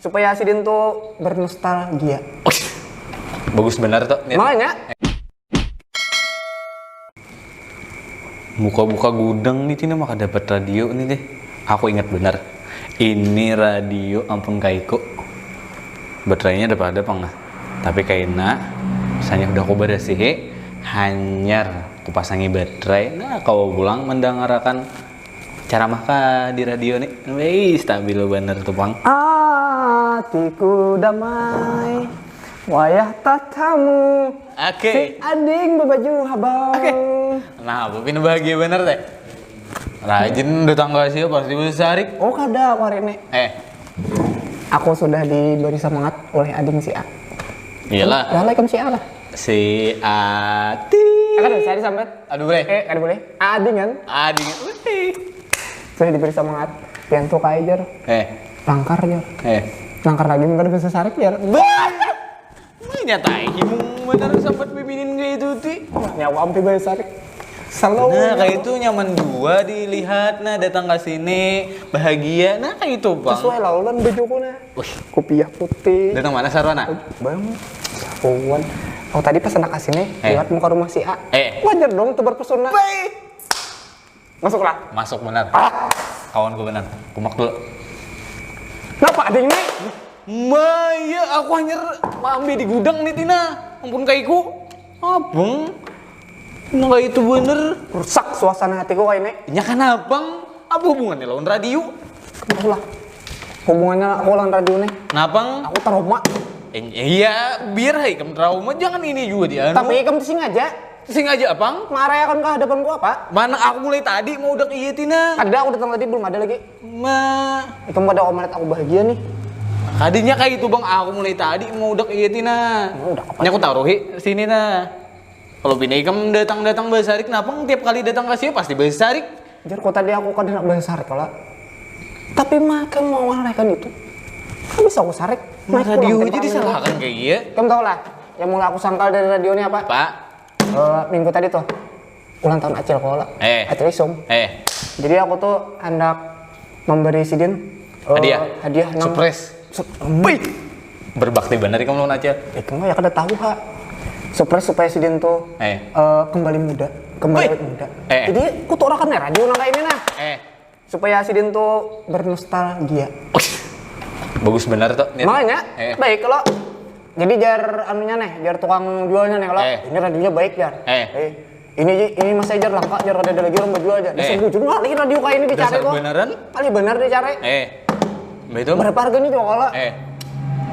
supaya si Din tuh bernostalgia. Bagus benar tuh. Makanya Buka-buka gudang nih Tina maka dapat radio nih deh. Aku ingat benar. Ini radio ampun kaiko. Baterainya dapat ada apa enggak? Tapi kayaknya misalnya udah aku bersih hanyar aku pasangi baterai. Nah, kau pulang mendengarkan ceramah di radio nih. Wih, stabil bener tuh, Bang. hatiku damai, wayah tatamu. Oke. Si ading berbaju habang. Oke. Nah, Bupin bahagia bener teh. Rajin udah tangga sih pasti besar. Oh kada aku hari ini. Aku sudah diberi semangat oleh ading si A. Iyalah. Waalaikum si A lah. Si Ati. Kan saya disambat. Aduh boleh. Kada boleh. Ading kan. Adi. Sudah diberi semangat. Pianto kaya jar. Langkar jar. Langkar lagi mungkin bisa sarik jar. Nyatai himung bener sempat bibinin kayak itu ti. Nyawa ampi bisa sarik. Selalu. Nah kayak itu nyaman dua dilihat. Nah datang ke sini bahagia. Nah kayak itu bang. Sesuai laulan bajuku na. Kopiah putih. Datang mana Sarwana? Bang. Sapuan. Oh tadi pas anak kesini lihat muka rumah si A. Wajar dong tuh berpesona. Masuklah. Masuk benar. Kawan gue benar. Kumak dulu. Kenapa ading nih? Maya aku hanya ambil di gudang nih Tina. Ampun kaiku. Abang. Nah kayak itu bener. Rusak suasana hatiku kayak ini. Ya kan abang. Apa hubungannya lawan radio? Kenapa lah? Hubungannya aku lawan radio nih. Kenapa? Aku trauma. Iya, biar hai kamu trauma. Jangan ini juga dia. Tapi kamu sing aja. Sing aja abang. Marah kan ke hadapan gua apa? Mana aku mulai tadi mau udah iya Tina. Ada aku datang tadi belum ada lagi. Itu pada omelet aku bahagia nih. Tadinya kayak itu bang, aku mulai tadi mau udah iya Tina. Udah apa? Ini aku taruhi sini nah. Kalau pindah kamu datang besarik, kenapa tiap kali datang ke sini pasti besarik? Jar kok tadi aku kan hendak besarik kalau. Tapi makan mau ngalahkan itu. Kan bisa aku sarik. Radio aja disalahkan kayak gitu. Kamu tau lah, yang mulai aku sangkal dari radio ini apa? Pak. Minggu tadi tuh ulang tahun Acil Kola. Acil Isum. Jadi aku tuh hendak memberi si Din hadiah surprise. Baik. Berbakti bener kamu lawan Acil. Kamu ya kada tahu ha. Surprise supaya si Din tuh kembali muda, kembali muda. Jadi aku tuh orang kan radio nang kayak ini nah. Supaya si Din tuh bernostalgia. Bagus bener tuh. Makanya baik kalau jadi jar anunya nih, jar tukang jualnya nih kalau ini radionya baik jar. Ini masih jar langka, jar ada lagi orang berjual jar. Bisa bujur lagi radio kayak ini dicari kok. Beneran? Kali bener dicari. Betul. Berapa harganya coba kalau?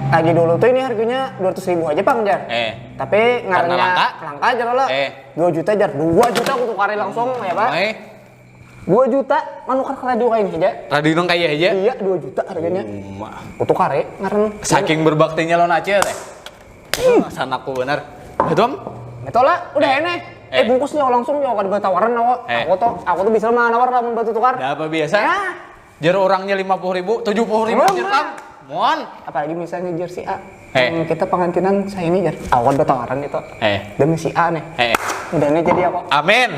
Lagi dulu tuh ini harganya 200.000 aja bang jar. Tapi ngarannya langka jar lah. 2 juta jar, 2 juta aku tukari langsung ya pak. 2 juta manukar ke radio kayak ini aja. Radio nang kaya aja? Iya 2 juta harganya. Aku tukari ngaran. Saking berbaktinya lo Acil teh. Sanaku bener. Betul? Betul lah, udah ini. Bungkusnya langsung ya kada tawaran aku tuh bisa mah nawar lamun batu tukar. Dah apa biasa? Jar orangnya 50.000, 70.000 jar Mohon. Apalagi misalnya jar si A. Kita pengantinan saya ini jar. Aku ada tawaran itu. Demi si A nih. Udah ini jadi aku. Amin.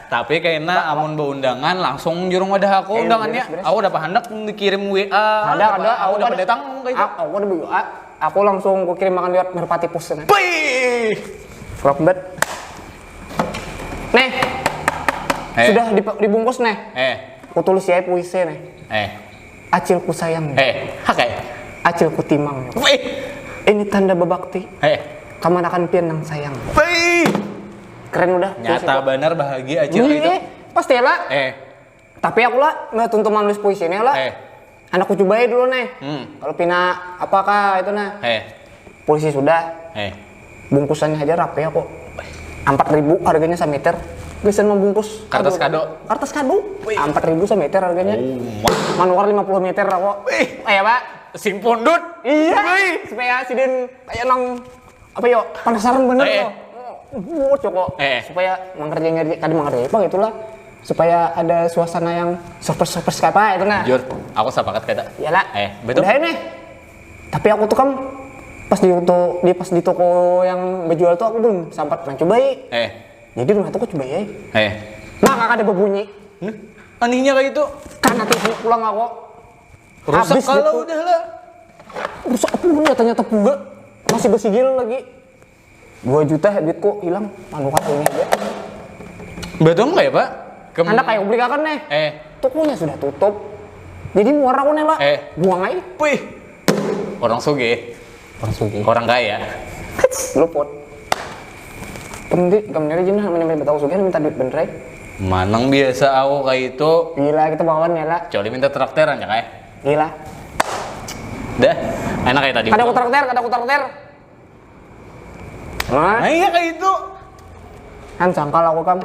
Tapi kayaknya amun beundangan langsung jurung wadah aku undangannya. Aku udah hendak dikirim WA. Ada. Aku udah datang kayak itu. Aku udah WA. Aku langsung kirim makan lihat Merpati Pus. Wih. Rockbet. Nih. Sudah dibungkus nih. Aku tulis ya puisi nih. Acilku sayang. Acilku timang. Ini tanda bebakti. Kamanakan pian nang sayang. Keren udah. Nyata bener bahagia Acil itu. Pasti lah. Tapi aku lah nggak tuntut menulis puisi ini lah. Anakku cobain dulu nih. Kalau pina apakah itu nah. Puisi sudah. Bungkusannya aja rapi aku. 4.000 harganya semeter. Bisa membungkus. Kertas kado. Kertas kado. 4.000 semeter harganya. Manukar 50 meter aku. Pak. Sing pundut. Iya. Supaya si Din kayak nang apa yo penasaran bener loh. Coko supaya mengerjain kadang mengerjain apa gitulah supaya ada suasana yang surprise kayak apa itu nah. Jujur, aku sepakat kata. Iyalah. Betul. Udah ini. Tapi aku tuh kan pas di toko yang berjual tuh aku belum sempat pernah cobain. Jadi rumah tuh aku cobain. Nah kakak ada berbunyi. Anehnya kayak itu. Karena TV pulang aku. Rusak habis kalau gitu. udah lah. rusak pun ternyata puga. Masih bersigil lagi. 2 juta duitku hilang. Anu ini aja. Betul nggak ya Pak? Anda kayak obligakan nih. Tokonya sudah tutup. Jadi muara aku nela. Buang aja. Wih. Orang soge. Orang kaya. Luput. Penting kamu nyari jenah namanya betau sugihan minta duit bener aja. Manang biasa aku kayak itu. Gila kita bawaan ya lah. Kecuali minta trakteran ya kayak. Gila. Dah, enak kayak tadi. Kada aku traktir. Nah iya kayak itu. Kan sangkal aku kam.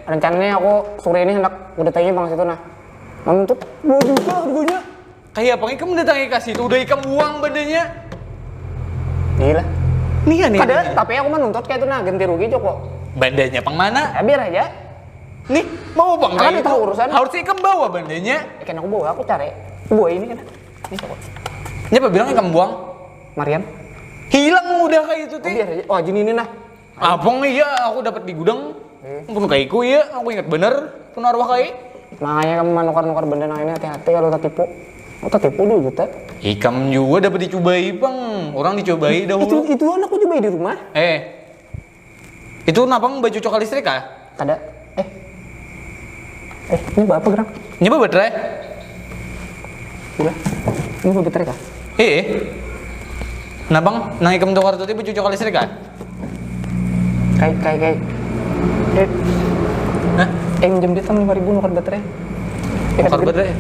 Rencananya aku sore ini hendak udah tanya bang situ nah. Menuntut 2 juta harganya. Kayak apa? Kamu datang kasih itu udah ikan buang badannya. Gila. Nih. Tapi aku menuntut kayak itu nah ganti rugi kok. Badannya pang mana? Ya, biar aja. Nih mau bang kayak itu. Urusan. Harusnya ikan bawa badannya. Kan aku bawa, aku cari. Bawa ini kan. Ini kok. Nyapa bilang ikan buang? Marian. Hilang udah kayak itu teh. Biar aja. Oh jini ini nah. Abang iya aku dapat di gudang. Pun kaiku ya, aku ingat bener. Pun arwah kai. Makanya kamu nukar benda nah ini hati-hati kalau tak tipu. Oh tak tipu 2 juta. Ikam juga dapat dicobai bang. Orang dicobai dahulu. Itu anakku cobain di rumah. Itu napang baju coklat listrik kah? Kada. Ini apa gerak? Ini apa baterai? Gila. Ini apa baterai kah? Napang nang ikam tukar tuh baju coklat listrik kah? Kayak. Hah? Jam dia tam 5.000 nukar baterai. Nukar baterai.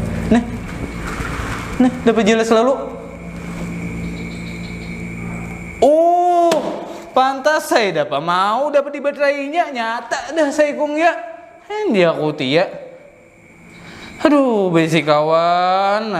Nah, dapat jelas selalu. Oh, pantas saya dapat mau dapat di baterainya nyata dah saya kung ya. Dia aku tia. Aduh, besi kawan,